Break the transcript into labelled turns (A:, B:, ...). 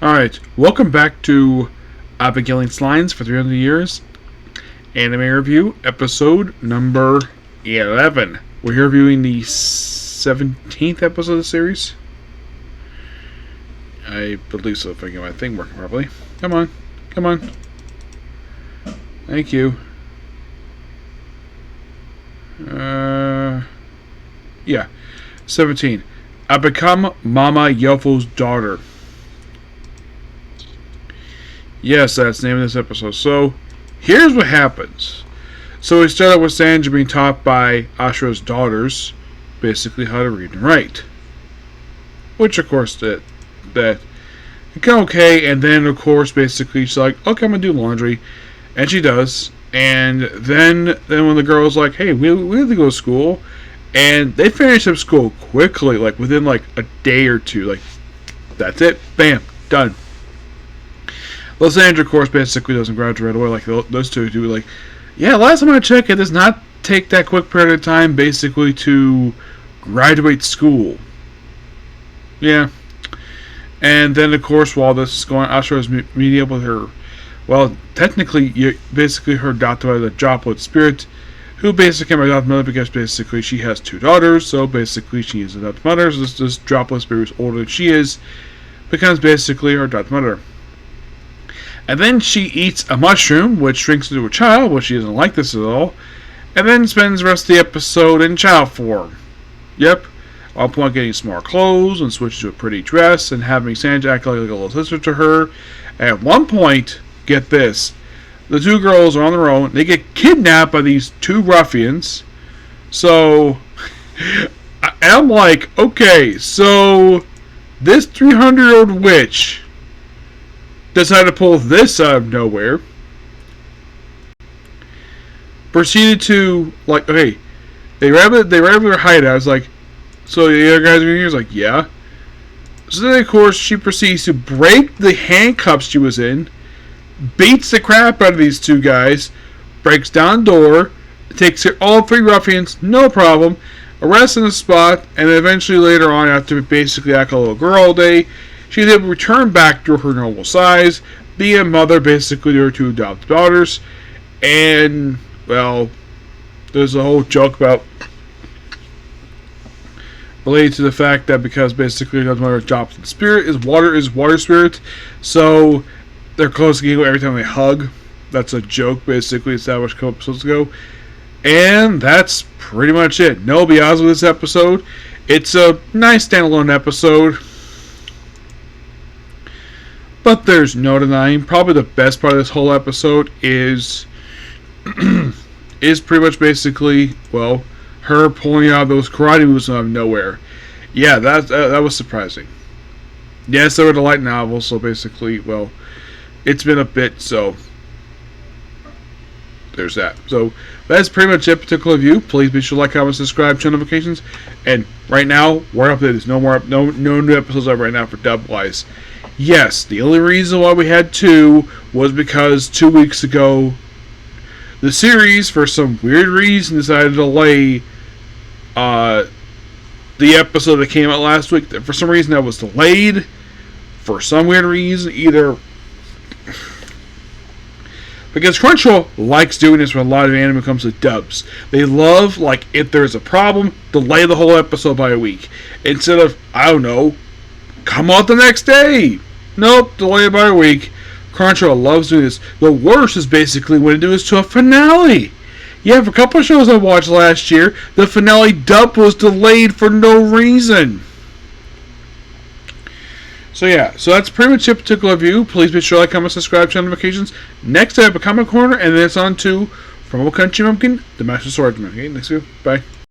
A: Alright, welcome back to Abigail Lines for 300 Years Anime Review, episode number 11. We're here reviewing the 17th episode of the series. I believe so, if I get my thing working properly. Come on, come on. Thank you. Yeah, 17. I become Mama Yufufu's daughter. Yes, that's the name of this episode. So, here's what happens. So, we start out with Sandra being taught by Ashura's daughters, basically how to read and write. Which, of course, that okay, and then, of course, basically, she's like, okay, I'm going to do laundry. And she does. And then when the girl's like, hey, we have to go to school. And they finish up school quickly, like, within, like, a day or two. Like, that's it. Bam. Done. Lysandra, of course, basically doesn't graduate right away like those two do. Like, yeah, last time I checked, it does not take that quick period of time, basically, to graduate school. Yeah. And then, of course, while this is going on, Ashura is meeting up with her, well, technically, basically her adopted by the Droplet Spirit, who basically became her adopted mother because basically she has two daughters, so basically she is an adopted mother, so this Droplet Spirit, who's older than she is, becomes basically her adopted mother. And then she eats a mushroom, which shrinks into a child, which she doesn't like this at all. And then spends the rest of the episode in child form. Yep. All point getting smart clothes and switches to a pretty dress and having Sandra act like a little sister to her. At one point, get this, the two girls are on their own. They get kidnapped by these two ruffians. So, I'm like, okay, so this 300-year-old witch decided to pull this out of nowhere. Proceeded to, like, okay, they grabbed their hideout. I was like, so the other guys are here? He's like, yeah. So then, of course, she proceeds to break the handcuffs she was in, beats the crap out of these two guys, breaks down the door, takes all three ruffians, no problem, arrests on the spot, and then eventually later on, after basically acting a little girl all day, she's able to return back to her normal size, be a mother basically to her two adopted daughters, and, well, there's a whole joke about related to the fact that because basically her mother adopted spirit is water spirit, so they're close together every time they hug. That's a joke basically established a couple episodes ago. And that's pretty much it. No BS with this episode. It's a nice standalone episode. But there's no denying, probably the best part of this whole episode is pretty much basically, well, her pulling out those karate moves out of nowhere. Yeah, that was surprising. Yes, they were the light novel, so basically, well, it's been a bit, so there's that. So that's pretty much it, particular review. Please be sure to like, comment, subscribe, turn notifications. And right now, we're updated. There's no new episodes up right now for dub-wise. Yes, the only reason why we had two was because 2 weeks ago, the series, for some weird reason, decided to delay the episode that came out last week. For some reason, that was delayed. For some weird reason, either because Crunchyroll likes doing this when a lot of anime comes to dubs. They love, like, if there's a problem, delay the whole episode by a week. Instead of, I don't know, come out the next day. Nope, delay it by a week. Crunchyroll loves doing this. The worst is basically when they do this to a finale. Yeah, for a couple of shows I watched last year, the finale dub was delayed for no reason. So yeah, so that's pretty much it, particular review. Please be sure to like, comment, subscribe, turn notifications. Next I have a comment corner, and then it's on to From Old Country Pumpkin, the Master Swordsman. Okay, next video. Bye.